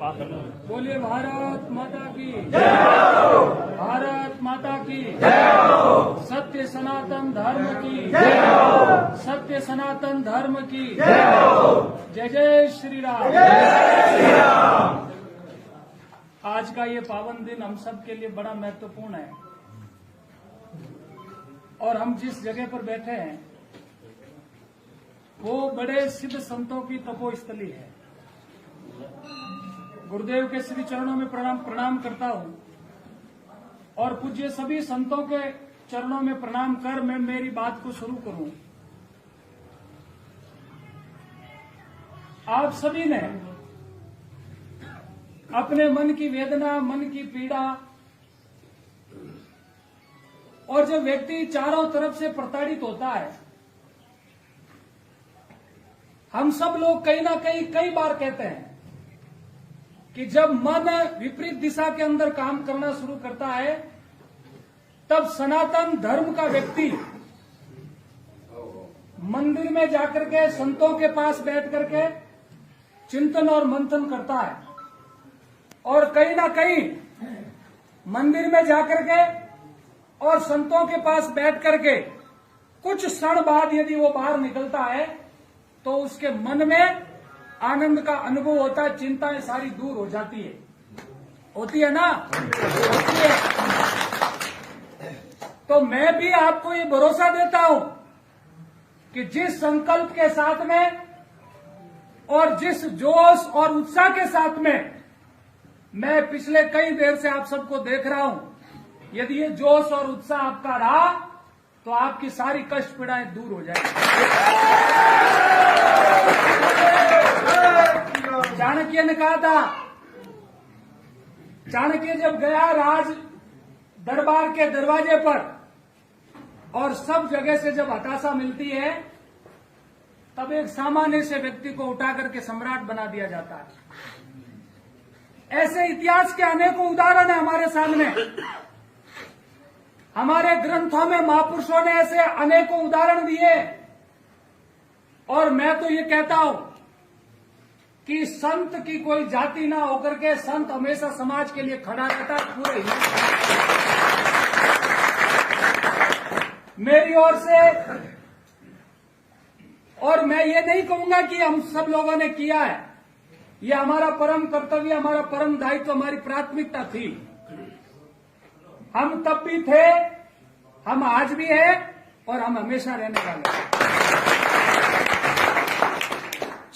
बोलिए भारत माता की, भारत माता की, सत्य सनातन धर्म की, सत्य सनातन धर्म की, जय जय श्री राम। आज का ये पावन दिन हम सब के लिए बड़ा महत्वपूर्ण है और हम जिस जगह पर बैठे हैं वो बड़े सिद्ध संतों की तपोस्थली है। गुरुदेव के श्री चरणों में प्रणाम करता हूं और पूज्य सभी संतों के चरणों में प्रणाम कर मैं मेरी बात को शुरू करूं। आप सभी ने अपने मन की वेदना, मन की पीड़ा और जब व्यक्ति चारों तरफ से प्रताड़ित होता है, हम सब लोग कहीं ना कहीं कई बार कहते हैं कि जब मन विपरीत दिशा के अंदर काम करना शुरू करता है तब सनातन धर्म का व्यक्ति मंदिर में जाकर के संतों के पास बैठ करके चिंतन और मंथन करता है और कहीं ना कहीं मंदिर में जाकर के और संतों के पास बैठ करके कुछ क्षण बाद यदि वो बाहर निकलता है तो उसके मन में आनंद का अनुभव होता है, चिंताएं सारी दूर हो जाती है। होती है ना? होती है। तो मैं भी आपको ये भरोसा देता हूं कि जिस संकल्प के साथ में और जिस जोश और उत्साह के साथ में मैं पिछले कई देर से आप सबको देख रहा हूं, यदि ये जोश और उत्साह आपका रहा तो आपकी सारी कष्ट पीड़ाएं दूर हो जाएंगी। चाणक्य ने कहा था, चाणक्य जब गया राज दरबार के दरवाजे पर और सब जगह से जब हताशा मिलती है तब एक सामान्य से व्यक्ति को उठा करके सम्राट बना दिया जाता है। ऐसे इतिहास के अनेकों उदाहरण है हमारे सामने। हमारे ग्रंथों में महापुरुषों ने ऐसे अनेकों उदाहरण दिए और मैं तो ये कहता हूं कि संत की कोई जाति ना होकर के संत हमेशा समाज के लिए खड़ा रहता है पूरे ही। मेरी ओर से और मैं ये नहीं कहूंगा कि हम सब लोगों ने किया है, ये हमारा परम कर्तव्य, हमारा परम दायित्व, हमारी प्राथमिकता थी। हम तब भी थे, हम आज भी हैं और हम हमेशा रहने वाले हैं।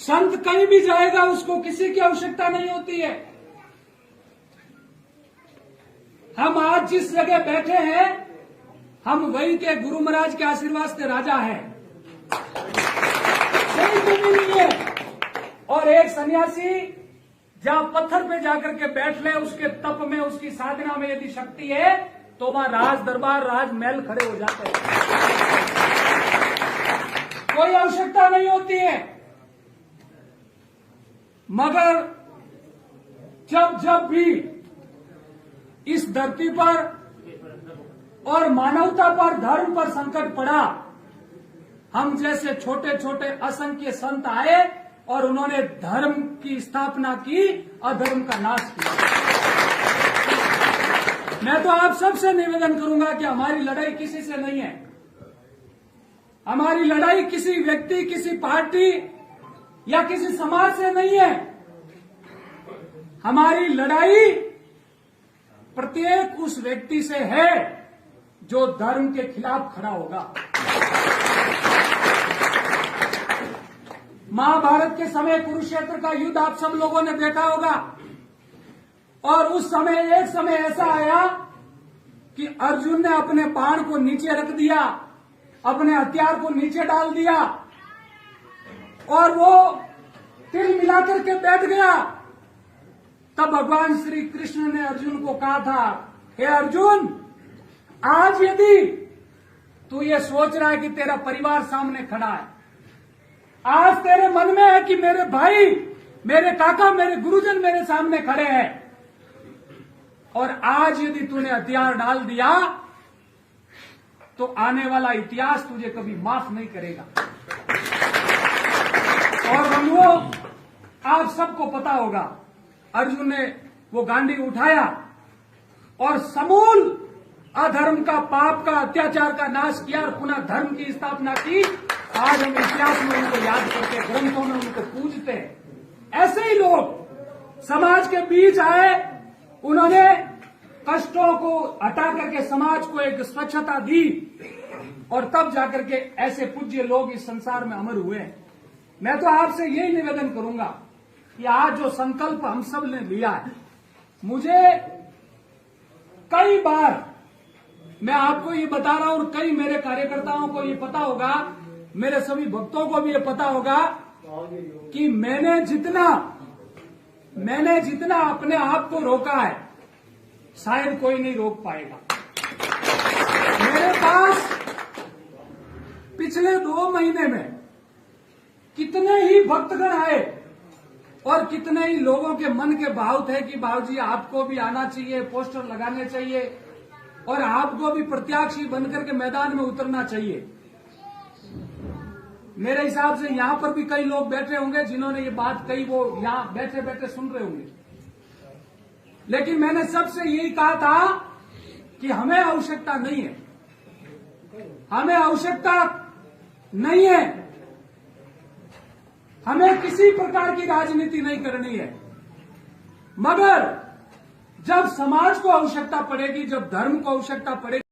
संत कहीं भी जाएगा उसको किसी की आवश्यकता नहीं होती है। हम आज जिस जगह बैठे हैं हम वही के गुरु महाराज के आशीर्वाद से राजा हैं, कोई कमी नहीं है। और एक सन्यासी जहां पत्थर पे जाकर के बैठ ले, उसके तप में, उसकी साधना में यदि शक्ति है तो वहां राज दरबार, राजमहल खड़े हो जाते हैं। कोई आवश्यकता नहीं होती है। मगर जब जब भी इस धरती पर और मानवता पर, धर्म पर संकट पड़ा, हम जैसे छोटे छोटे असंख्य संत आए और उन्होंने धर्म की स्थापना की, अधर्म का नाश किया। मैं तो आप सबसे निवेदन करूंगा कि हमारी लड़ाई किसी से नहीं है। हमारी लड़ाई किसी व्यक्ति, किसी पार्टी या किसी समाज से नहीं है। हमारी लड़ाई प्रत्येक उस व्यक्ति से है जो धर्म के खिलाफ खड़ा होगा। महाभारत के समय कुरुक्षेत्र का युद्ध आप सब लोगों ने देखा होगा और उस समय एक समय ऐसा आया कि अर्जुन ने अपने बाण को नीचे रख दिया, अपने हथियार को नीचे डाल दिया और वो तिल मिलाकर के बैठ गया। तब भगवान श्री कृष्ण ने अर्जुन को कहा था, हे अर्जुन, आज यदि तू ये सोच रहा है कि तेरा परिवार सामने खड़ा है, आज तेरे मन में है कि मेरे भाई, मेरे काका, मेरे गुरुजन मेरे सामने खड़े हैं, और आज यदि तूने हथियार डाल दिया तो आने वाला इतिहास तुझे कभी माफ नहीं करेगा। और बंधुओं, आप सबको पता होगा अर्जुन ने वो गांडी उठाया और समूल अधर्म का, पाप का, अत्याचार का नाश किया और पुनः धर्म की स्थापना की। आज हम इतिहास में उनको याद करते, ग्रंथों में उनको पूजते हैं। ऐसे ही लोग समाज के बीच आए, उन्होंने कष्टों को हटा करके समाज को एक स्वच्छता दी और तब जाकर के ऐसे पूज्य लोग इस संसार में अमर हुए। मैं तो आपसे यही निवेदन करूंगा कि आज जो संकल्प हम सब ने लिया है, मुझे कई बार, मैं आपको ये बता रहा हूं और कई मेरे कार्यकर्ताओं को ये पता होगा, मेरे सभी भक्तों को भी ये पता होगा कि मैंने जितना अपने आप को रोका है, शायद कोई नहीं रोक पाएगा। मेरे पास पिछले 2 महीने में कितने ही भक्तगण आए और कितने ही लोगों के मन के भाव थे कि बाबूजी आपको भी आना चाहिए, पोस्टर लगाने चाहिए और आपको भी प्रत्याशी बनकर के मैदान में उतरना चाहिए। मेरे हिसाब से यहां पर भी कई लोग बैठे होंगे जिन्होंने ये बात कही, वो यहां बैठे बैठे सुन रहे होंगे। लेकिन मैंने सबसे यही कहा था कि हमें आवश्यकता नहीं है, हमें आवश्यकता नहीं है, हमें किसी प्रकार की राजनीति नहीं करनी है। मगर जब समाज को आवश्यकता पड़ेगी, जब धर्म को आवश्यकता पड़ेगी,